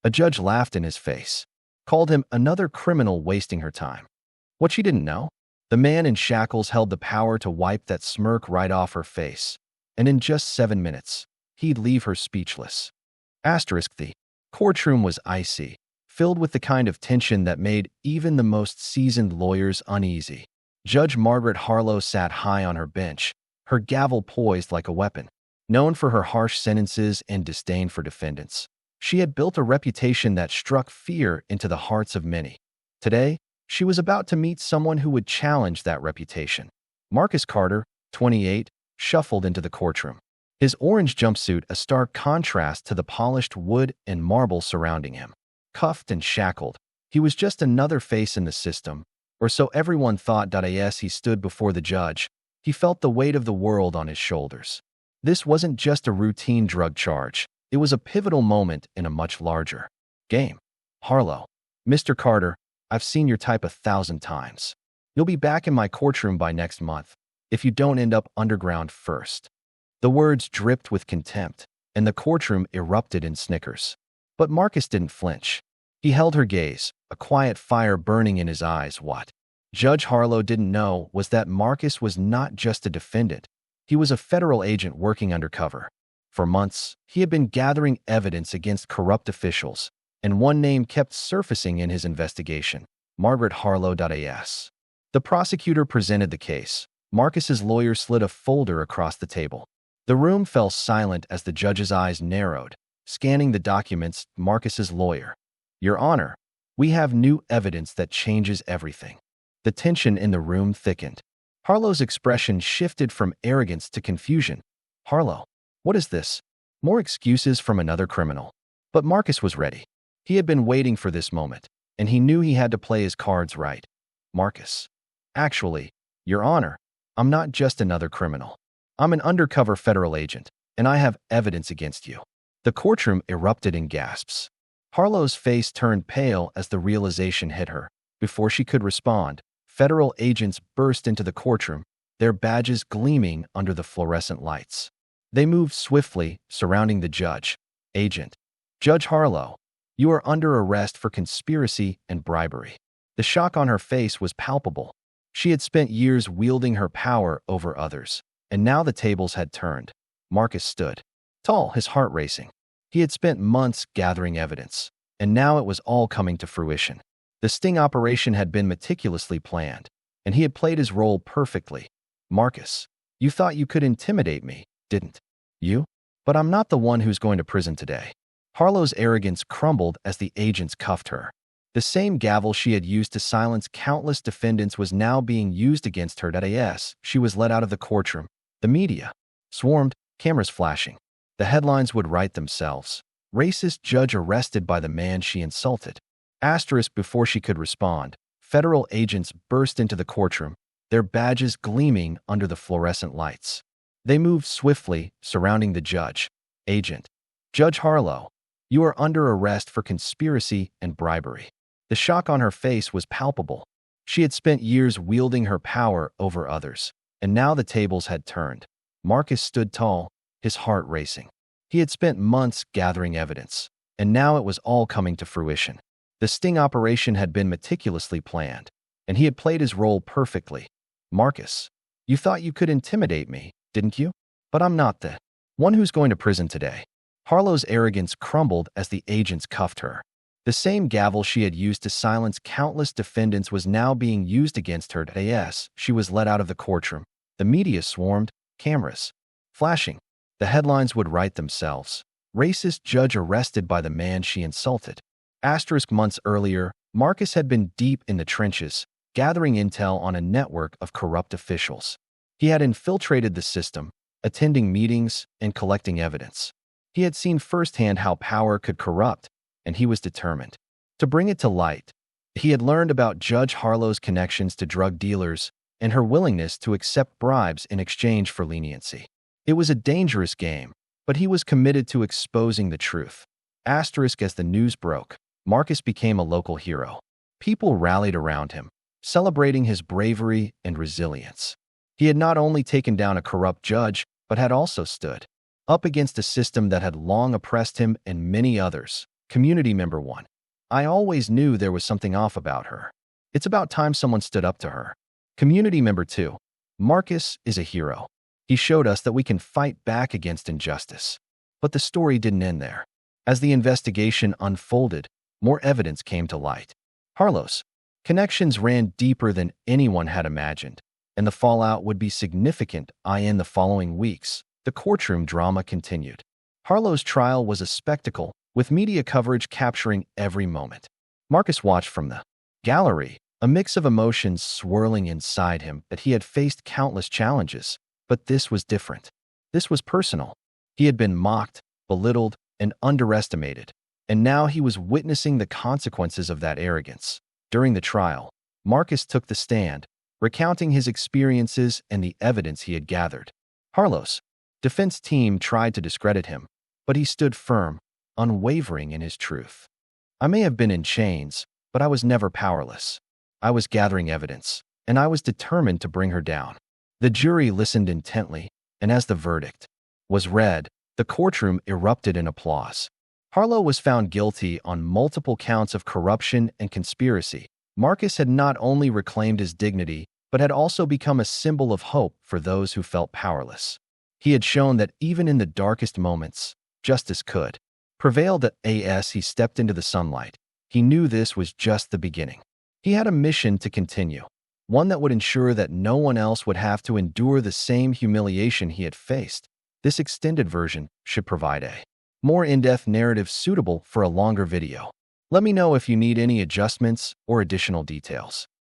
A judge laughed in his face, called him another criminal wasting her time. What she didn't know? The man in shackles held the power to wipe that smirk right off her face, and in just 7 minutes, he'd leave her speechless. The courtroom was icy, filled with the kind of tension that made even the most seasoned lawyers uneasy. Judge Margaret Harlow sat high on her bench, her gavel poised like a weapon. Known for her harsh sentences and disdain for defendants, she had built a reputation that struck fear into the hearts of many. Today, she was about to meet someone who would challenge that reputation. Marcus Carter, 28, shuffled into the courtroom. His orange jumpsuit a stark contrast to the polished wood and marble surrounding him. Cuffed and shackled, he was just another face in the system, or so everyone thought. As he stood before the judge, he felt the weight of the world on his shoulders. This wasn't just a routine drug charge. It was a pivotal moment in a much larger game. Harlow. Mr. Carter, I've seen your type 1,000 times. You'll be back in my courtroom by next month, if you don't end up underground first. The words dripped with contempt, and the courtroom erupted in snickers. But Marcus didn't flinch. He held her gaze, a quiet fire burning in his eyes. What Judge Harlow didn't know was that Marcus was not just a defendant. He was a federal agent working undercover. For months, he had been gathering evidence against corrupt officials, and one name kept surfacing in his investigation: Margaret Harlow. As the prosecutor presented the case, Marcus's lawyer slid a folder across the table. The room fell silent as the judge's eyes narrowed, scanning the documents. Marcus's lawyer: Your Honor, we have new evidence that changes everything. The tension in the room thickened. Harlow's expression shifted from arrogance to confusion. Harlow, what is this? More excuses from another criminal. But Marcus was ready. He had been waiting for this moment, and he knew he had to play his cards right. Marcus: Actually, Your Honor, I'm not just another criminal. I'm an undercover federal agent, and I have evidence against you. The courtroom erupted in gasps. Harlow's face turned pale as the realization hit her. Before she could respond, federal agents burst into the courtroom, their badges gleaming under the fluorescent lights. They moved swiftly, surrounding the judge. Agent: Judge Harlow, you are under arrest for conspiracy and bribery. The shock on her face was palpable. She had spent years wielding her power over others, and now the tables had turned. Marcus stood tall, his heart racing. He had spent months gathering evidence, and now it was all coming to fruition. The sting operation had been meticulously planned, and he had played his role perfectly. Marcus, you thought you could intimidate me, didn't you? But I'm not the one who's going to prison today. Harlow's arrogance crumbled as the agents cuffed her. The same gavel she had used to silence countless defendants was now being used against her. As she was led out of the courtroom, the media swarmed, cameras flashing. The headlines would write themselves. Racist judge arrested by the man she insulted. Before she could respond, federal agents burst into the courtroom, their badges gleaming under the fluorescent lights. They moved swiftly, surrounding the judge. Agent: Judge Harlow, you are under arrest for conspiracy and bribery. The shock on her face was palpable. She had spent years wielding her power over others, and now the tables had turned. Marcus stood tall, his heart racing. He had spent months gathering evidence, and now it was all coming to fruition. The sting operation had been meticulously planned, and he had played his role perfectly. Marcus, you thought you could intimidate me, didn't you? But I'm not the one who's going to prison today. Harlow's arrogance crumbled as the agents cuffed her. The same gavel she had used to silence countless defendants was now being used against her. As she was led out of the courtroom, the media swarmed, cameras flashing. The headlines would write themselves. Racist judge arrested by the man she insulted. Months earlier, Marcus had been deep in the trenches, gathering intel on a network of corrupt officials. He had infiltrated the system, attending meetings and collecting evidence. He had seen firsthand how power could corrupt, and he was determined to bring it to light. He had learned about Judge Harlow's connections to drug dealers and her willingness to accept bribes in exchange for leniency. It was a dangerous game, but he was committed to exposing the truth. As the news broke, Marcus became a local hero. People rallied around him, celebrating his bravery and resilience. He had not only taken down a corrupt judge, but had also stood up against a system that had long oppressed him and many others, Community member 1. I always knew there was something off about her. It's about time someone stood up to her. Community member 2. Marcus is a hero. He showed us that we can fight back against injustice. But the story didn't end there. As the investigation unfolded, more evidence came to light. Carlos' connections ran deeper than anyone had imagined, and the fallout would be significant. In the following weeks, the courtroom drama continued. Carlos' trial was a spectacle, with media coverage capturing every moment. Marcus watched from the gallery, a mix of emotions swirling inside him that he had faced countless challenges, but this was different. This was personal. He had been mocked, belittled, and underestimated, and now he was witnessing the consequences of that arrogance. During the trial, Marcus took the stand, recounting his experiences and the evidence he had gathered. Carlos' defense team tried to discredit him, but he stood firm, unwavering in his truth. I may have been in chains, but I was never powerless. I was gathering evidence, and I was determined to bring her down. The jury listened intently, and as the verdict was read, the courtroom erupted in applause. Carlos was found guilty on multiple counts of corruption and conspiracy. Marcus had not only reclaimed his dignity, but had also become a symbol of hope for those who felt powerless. He had shown that even in the darkest moments, justice could prevail. As he stepped into the sunlight, he knew this was just the beginning. He had a mission to continue, one that would ensure that no one else would have to endure the same humiliation he had faced. This extended version should provide a more in-depth narrative suitable for a longer video. Let me know if you need any adjustments or additional details.